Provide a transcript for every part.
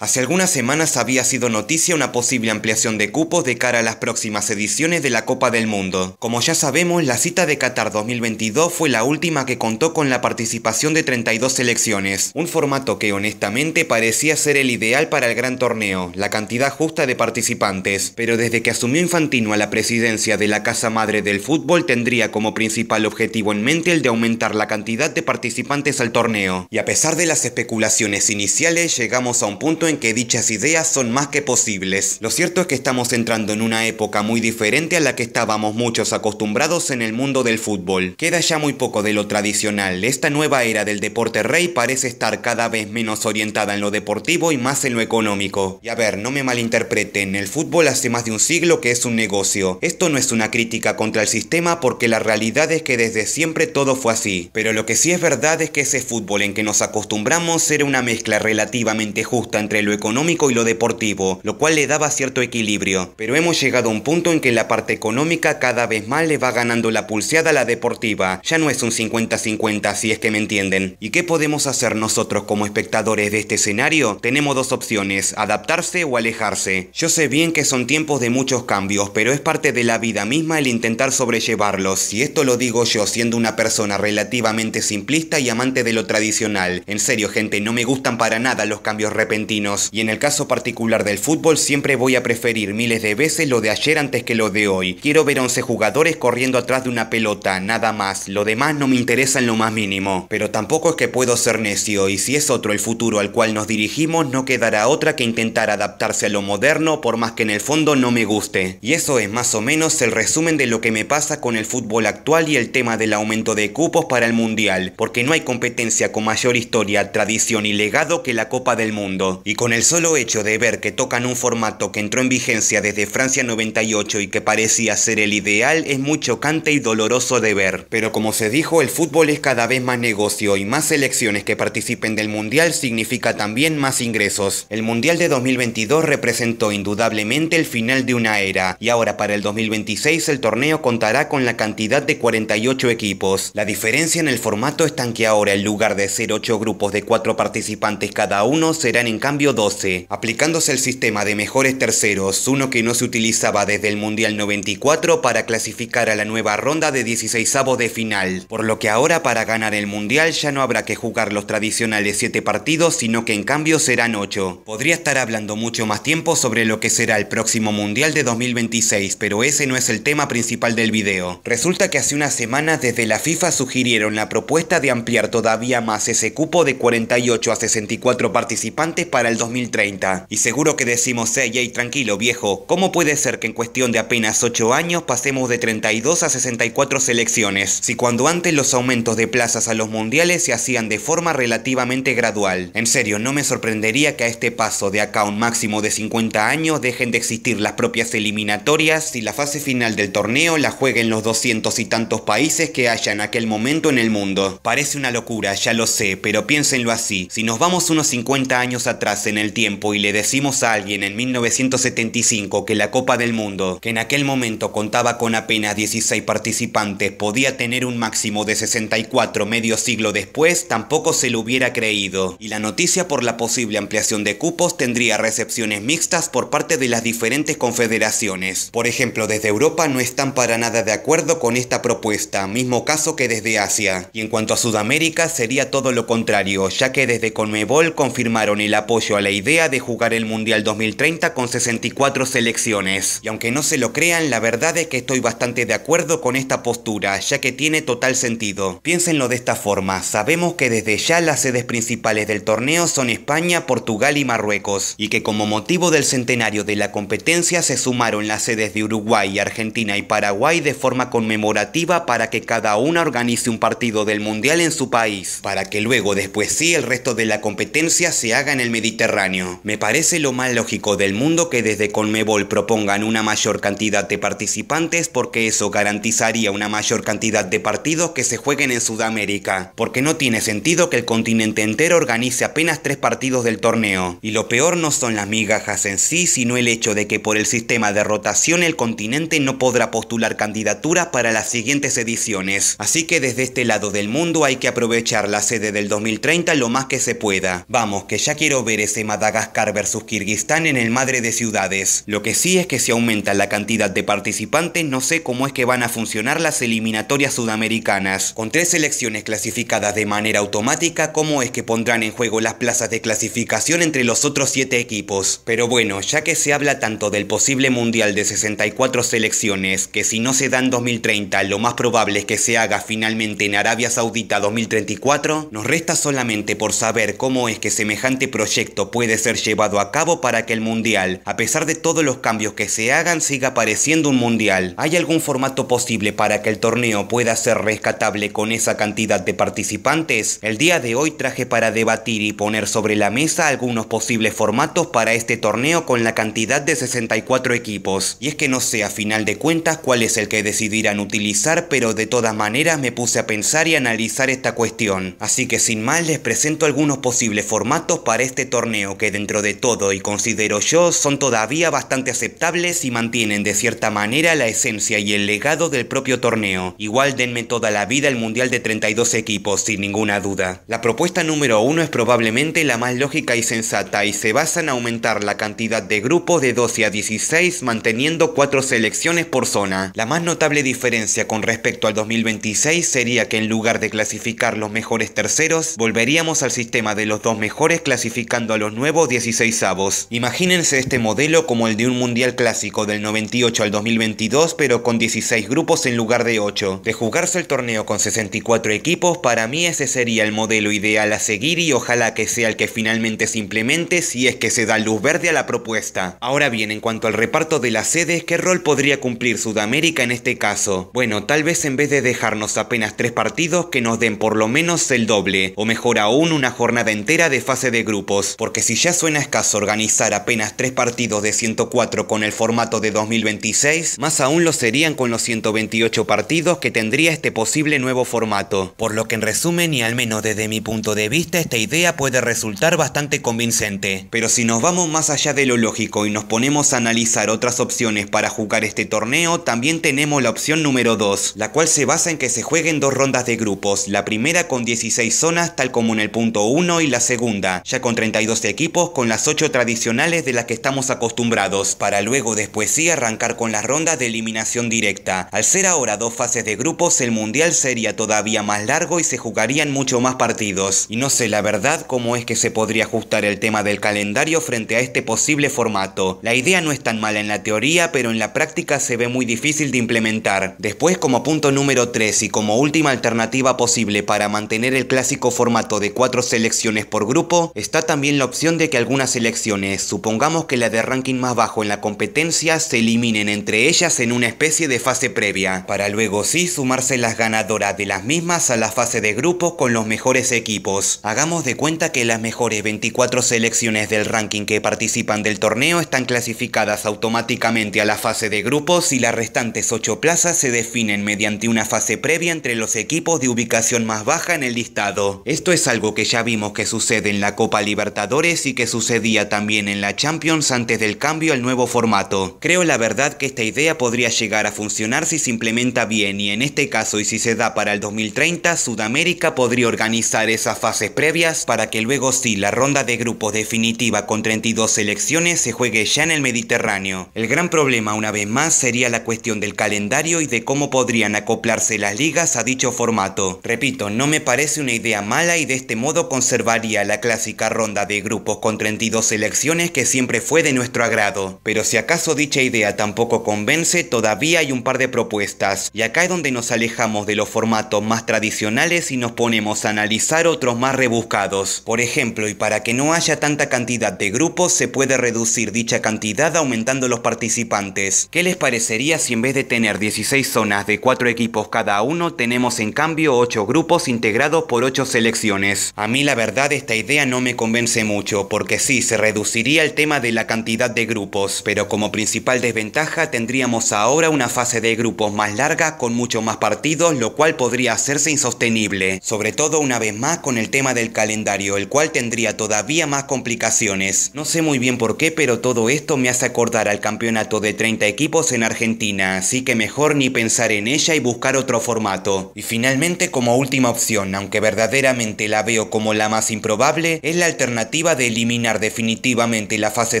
Hace algunas semanas había sido noticia una posible ampliación de cupos de cara a las próximas ediciones de la Copa del Mundo. Como ya sabemos, la cita de Qatar 2022 fue la última que contó con la participación de 32 selecciones, un formato que honestamente parecía ser el ideal para el gran torneo, la cantidad justa de participantes, pero desde que asumió Infantino a la presidencia de la casa madre del fútbol tendría como principal objetivo en mente el de aumentar la cantidad de participantes al torneo. Y a pesar de las especulaciones iniciales, llegamos a un punto en que dichas ideas son más que posibles. Lo cierto es que estamos entrando en una época muy diferente a la que estábamos muchos acostumbrados en el mundo del fútbol. Queda ya muy poco de lo tradicional. Esta nueva era del deporte rey parece estar cada vez menos orientada en lo deportivo y más en lo económico. Y a ver, no me malinterpreten, el fútbol hace más de un siglo que es un negocio. Esto no es una crítica contra el sistema porque la realidad es que desde siempre todo fue así. Pero lo que sí es verdad es que ese fútbol en que nos acostumbramos era una mezcla relativamente justa entre lo económico y lo deportivo, lo cual le daba cierto equilibrio, pero hemos llegado a un punto en que la parte económica cada vez más le va ganando la pulseada a la deportiva, ya no es un 50-50 si es que me entienden. ¿Y qué podemos hacer nosotros como espectadores de este escenario? Tenemos dos opciones, adaptarse o alejarse. Yo sé bien que son tiempos de muchos cambios, pero es parte de la vida misma el intentar sobrellevarlos, y esto lo digo yo siendo una persona relativamente simplista y amante de lo tradicional. En serio gente, no me gustan para nada los cambios repentinos. Y en el caso particular del fútbol siempre voy a preferir miles de veces lo de ayer antes que lo de hoy. Quiero ver 11 jugadores corriendo atrás de una pelota, nada más. Lo demás no me interesa en lo más mínimo. Pero tampoco es que puedo ser necio, y si es otro el futuro al cual nos dirigimos, no quedará otra que intentar adaptarse a lo moderno, por más que en el fondo no me guste. Y eso es más o menos el resumen de lo que me pasa con el fútbol actual y el tema del aumento de cupos para el mundial, porque no hay competencia con mayor historia, tradición y legado que la Copa del Mundo. Y con el solo hecho de ver que tocan un formato que entró en vigencia desde Francia 98 y que parecía ser el ideal es muy chocante y doloroso de ver. Pero como se dijo, el fútbol es cada vez más negocio y más selecciones que participen del mundial significa también más ingresos. El mundial de 2022 representó indudablemente el final de una era y ahora para el 2026 el torneo contará con la cantidad de 48 equipos. La diferencia en el formato está en que ahora en lugar de ser 8 grupos de 4 participantes cada uno serán en cambio 12, aplicándose el sistema de mejores terceros, uno que no se utilizaba desde el Mundial 94 para clasificar a la nueva ronda de 16avos de final, por lo que ahora para ganar el Mundial ya no habrá que jugar los tradicionales 7 partidos, sino que en cambio serán 8. Podría estar hablando mucho más tiempo sobre lo que será el próximo Mundial de 2026, pero ese no es el tema principal del video. Resulta que hace unas semanas desde la FIFA sugirieron la propuesta de ampliar todavía más ese cupo de 48 a 64 participantes para el 2030. Y seguro que decimos, hey, tranquilo viejo, ¿cómo puede ser que en cuestión de apenas 8 años pasemos de 32 a 64 selecciones? Si cuando antes los aumentos de plazas a los mundiales se hacían de forma relativamente gradual. En serio, no me sorprendería que a este paso de acá a un máximo de 50 años dejen de existir las propias eliminatorias y la fase final del torneo la jueguen los 200 y tantos países que haya en aquel momento en el mundo. Parece una locura, ya lo sé, pero piénsenlo así. Si nos vamos unos 50 años atrás en el tiempo y le decimos a alguien en 1975 que la Copa del Mundo, que en aquel momento contaba con apenas 16 participantes, podía tener un máximo de 64 medio siglo después, tampoco se lo hubiera creído. Y la noticia por la posible ampliación de cupos tendría recepciones mixtas por parte de las diferentes confederaciones. Por ejemplo, desde Europa no están para nada de acuerdo con esta propuesta, mismo caso que desde Asia. Y en cuanto a Sudamérica sería todo lo contrario, ya que desde Conmebol confirmaron el apoyo a la idea de jugar el Mundial 2030 con 64 selecciones. Y aunque no se lo crean, la verdad es que estoy bastante de acuerdo con esta postura, ya que tiene total sentido. Piénsenlo de esta forma, sabemos que desde ya las sedes principales del torneo son España, Portugal y Marruecos, y que como motivo del centenario de la competencia se sumaron las sedes de Uruguay, Argentina y Paraguay de forma conmemorativa para que cada una organice un partido del Mundial en su país, para que luego después sí el resto de la competencia se haga en el Mediterráneo. Me parece lo más lógico del mundo que desde Conmebol propongan una mayor cantidad de participantes porque eso garantizaría una mayor cantidad de partidos que se jueguen en Sudamérica, porque no tiene sentido que el continente entero organice apenas 3 partidos del torneo. Y lo peor no son las migajas en sí, sino el hecho de que por el sistema de rotación el continente no podrá postular candidaturas para las siguientes ediciones. Así que desde este lado del mundo hay que aprovechar la sede del 2030 lo más que se pueda. Vamos, que ya quiero ver ese Madagascar versus Kirguistán en el Madre de Ciudades. Lo que sí es que si aumenta la cantidad de participantes, no sé cómo es que van a funcionar las eliminatorias sudamericanas. Con 3 selecciones clasificadas de manera automática, ¿cómo es que pondrán en juego las plazas de clasificación entre los otros 7 equipos? Pero bueno, ya que se habla tanto del posible mundial de 64 selecciones, que si no se da en 2030, lo más probable es que se haga finalmente en Arabia Saudita 2034, nos resta solamente por saber cómo es que semejante proyecto puede ser llevado a cabo para que el mundial, a pesar de todos los cambios que se hagan, siga pareciendo un mundial. ¿Hay algún formato posible para que el torneo pueda ser rescatable con esa cantidad de participantes? El día de hoy traje para debatir y poner sobre la mesa algunos posibles formatos para este torneo con la cantidad de 64 equipos. Y es que no sé a final de cuentas cuál es el que decidirán utilizar, pero de todas maneras me puse a pensar y analizar esta cuestión. Así que sin más les presento algunos posibles formatos para este torneo que dentro de todo, y considero yo, son todavía bastante aceptables y mantienen de cierta manera la esencia y el legado del propio torneo. Igual denme toda la vida el mundial de 32 equipos, sin ninguna duda. La propuesta número 1 es probablemente la más lógica y sensata y se basa en aumentar la cantidad de grupos de 12 a 16 manteniendo 4 selecciones por zona. La más notable diferencia con respecto al 2026 sería que en lugar de clasificar los mejores terceros, volveríamos al sistema de los 2 mejores clasificando a los nuevos 16avos. Imagínense este modelo como el de un mundial clásico del 98 al 2022 pero con 16 grupos en lugar de 8. De jugarse el torneo con 64 equipos, para mí ese sería el modelo ideal a seguir y ojalá que sea el que finalmente se implemente si es que se da luz verde a la propuesta. Ahora bien, en cuanto al reparto de las sedes, ¿qué rol podría cumplir Sudamérica en este caso? Bueno, tal vez en vez de dejarnos apenas 3 partidos, que nos den por lo menos el doble, o mejor aún una jornada entera de fase de grupos, porque si ya suena escaso organizar apenas 3 partidos de 104 con el formato de 2026, más aún lo serían con los 128 partidos que tendría este posible nuevo formato. Por lo que en resumen, y al menos desde mi punto de vista, esta idea puede resultar bastante convincente. Pero si nos vamos más allá de lo lógico y nos ponemos a analizar otras opciones para jugar este torneo, también tenemos la opción número 2, la cual se basa en que se jueguen 2 rondas de grupos, la primera con 16 zonas tal como en el punto 1 y la segunda, ya con 32 equipos con las 8 tradicionales de las que estamos acostumbrados, para luego después sí arrancar con las rondas de eliminación directa. Al ser ahora 2 fases de grupos, el mundial sería todavía más largo y se jugarían mucho más partidos. Y no sé la verdad cómo es que se podría ajustar el tema del calendario frente a este posible formato. La idea no es tan mala en la teoría, pero en la práctica se ve muy difícil de implementar. Después, como punto número 3 y como última alternativa posible para mantener el clásico formato de 4 selecciones por grupo, está también la opción de que algunas selecciones, supongamos que la de ranking más bajo en la competencia, se eliminen entre ellas en una especie de fase previa, para luego sí sumarse las ganadoras de las mismas a la fase de grupos con los mejores equipos. Hagamos de cuenta que las mejores 24 selecciones del ranking que participan del torneo están clasificadas automáticamente a la fase de grupos y las restantes 8 plazas se definen mediante una fase previa entre los equipos de ubicación más baja en el listado. Esto es algo que ya vimos que sucede en la Copa Libertadores y que sucedía también en la Champions antes del cambio al nuevo formato. Creo la verdad que esta idea podría llegar a funcionar si se implementa bien, y en este caso y si se da para el 2030, Sudamérica podría organizar esas fases previas para que luego sí la ronda de grupos definitiva con 32 selecciones se juegue ya en el Mediterráneo. El gran problema una vez más sería la cuestión del calendario y de cómo podrían acoplarse las ligas a dicho formato. Repito, no me parece una idea mala y de este modo conservaría la clásica ronda de grupos con 32 selecciones que siempre fue de nuestro agrado. Pero si acaso dicha idea tampoco convence, todavía hay un par de propuestas, y acá es donde nos alejamos de los formatos más tradicionales y nos ponemos a analizar otros más rebuscados. Por ejemplo, y para que no haya tanta cantidad de grupos, se puede reducir dicha cantidad aumentando los participantes. ¿Qué les parecería si en vez de tener 16 zonas de 4 equipos cada uno, tenemos en cambio 8 grupos integrados por 8 selecciones? A mí la verdad esta idea no me convence mucho, porque sí, se reduciría el tema de la cantidad de grupos, pero como principal desventaja tendríamos ahora una fase de grupos más larga con mucho más partidos, lo cual podría hacerse insostenible, sobre todo una vez más con el tema del calendario, el cual tendría todavía más complicaciones. No sé muy bien por qué, pero todo esto me hace acordar al campeonato de 30 equipos en Argentina, así que mejor ni pensar en ella y buscar otro formato. Y finalmente, como última opción, aunque verdaderamente la veo como la más improbable, es la alternativa alternativa de eliminar definitivamente la fase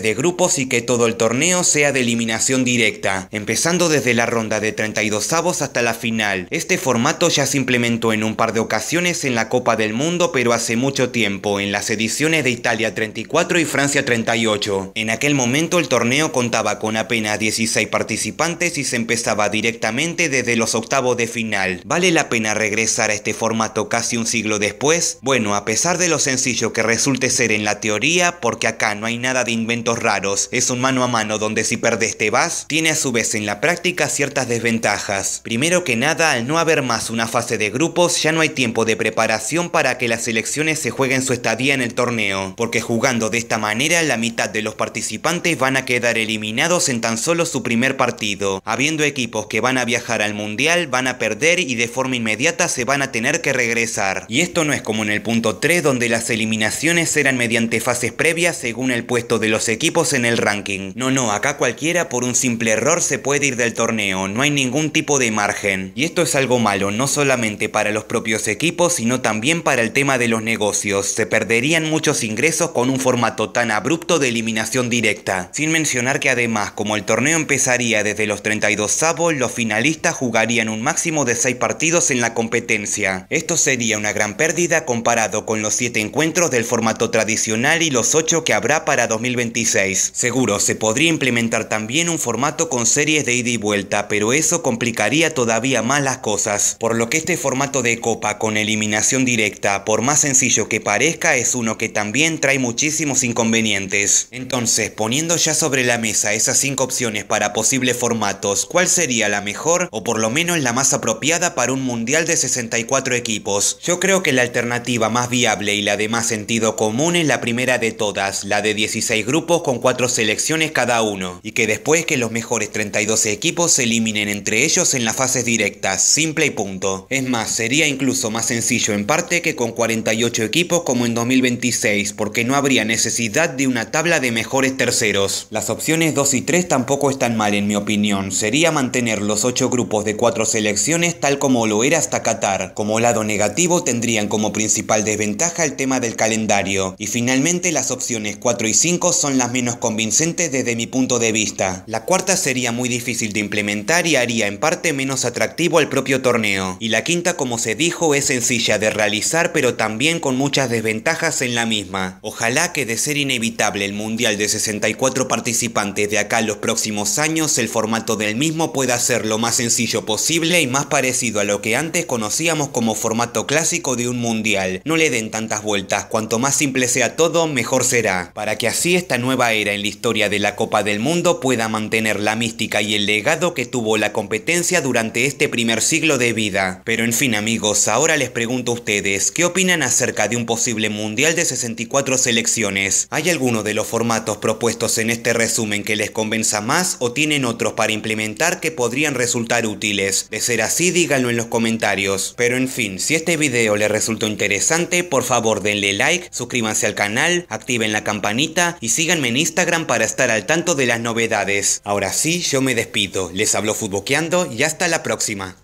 de grupos y que todo el torneo sea de eliminación directa, empezando desde la ronda de 32avos hasta la final. Este formato ya se implementó en un par de ocasiones en la Copa del Mundo, pero hace mucho tiempo, en las ediciones de Italia 34 y Francia 38. En aquel momento el torneo contaba con apenas 16 participantes y se empezaba directamente desde los octavos de final. ¿Vale la pena regresar a este formato casi un siglo después? Bueno, a pesar de lo sencillo que resulte ser en la teoría, porque acá no hay nada de inventos raros, es un mano a mano donde si perdés te vas, tiene a su vez en la práctica ciertas desventajas. Primero que nada, al no haber más una fase de grupos, ya no hay tiempo de preparación para que las selecciones se jueguen su estadía en el torneo, porque jugando de esta manera la mitad de los participantes van a quedar eliminados en tan solo su primer partido. Habiendo equipos que van a viajar al mundial, van a perder y de forma inmediata se van a tener que regresar. Y esto no es como en el punto 3 donde las eliminaciones eran mediante fases previas según el puesto de los equipos en el ranking. No, acá cualquiera por un simple error se puede ir del torneo, no hay ningún tipo de margen. Y esto es algo malo, no solamente para los propios equipos, sino también para el tema de los negocios. Se perderían muchos ingresos con un formato tan abrupto de eliminación directa. Sin mencionar que además, como el torneo empezaría desde los 32avos, los finalistas jugarían un máximo de 6 partidos en la competencia. Esto sería una gran pérdida comparado con los 7 encuentros del formato tradicional y los 8 que habrá para 2026. Seguro, se podría implementar también un formato con series de ida y vuelta, pero eso complicaría todavía más las cosas. Por lo que este formato de copa con eliminación directa, por más sencillo que parezca, es uno que también trae muchísimos inconvenientes. Entonces, poniendo ya sobre la mesa esas 5 opciones para posibles formatos, ¿cuál sería la mejor o por lo menos la más apropiada para un mundial de 64 equipos? Yo creo que la alternativa más viable y la de más sentido común es la primera de todas, la de 16 grupos con 4 selecciones cada uno, y que después que los mejores 32 equipos se eliminen entre ellos en las fases directas, simple y punto. Es más, sería incluso más sencillo en parte que con 48 equipos como en 2026, porque no habría necesidad de una tabla de mejores terceros. Las opciones 2 y 3 tampoco están mal en mi opinión, sería mantener los 8 grupos de 4 selecciones tal como lo era hasta Qatar. Como lado negativo tendrían como principal desventaja el tema del calendario, y finalmente las opciones 4 y 5 son las menos convincentes desde mi punto de vista. La cuarta sería muy difícil de implementar y haría en parte menos atractivo al propio torneo, y la quinta, como se dijo, es sencilla de realizar pero también con muchas desventajas en la misma. Ojalá que de ser inevitable el mundial de 64 participantes de acá a los próximos años, el formato del mismo pueda ser lo más sencillo posible y más parecido a lo que antes conocíamos como formato clásico de un mundial. No le den tantas vueltas, cuanto más simple sea todo, mejor será, para que así esta nueva era en la historia de la Copa del Mundo pueda mantener la mística y el legado que tuvo la competencia durante este primer siglo de vida. Pero en fin amigos, ahora les pregunto a ustedes, ¿qué opinan acerca de un posible mundial de 64 selecciones? ¿Hay alguno de los formatos propuestos en este resumen que les convenza más o tienen otros para implementar que podrían resultar útiles? De ser así, díganlo en los comentarios. Pero en fin, si este video les resultó interesante, por favor denle like, suscríbanse al canal, activen la campanita y síganme en Instagram para estar al tanto de las novedades. Ahora sí, yo me despido, les habló Futboqueando y hasta la próxima.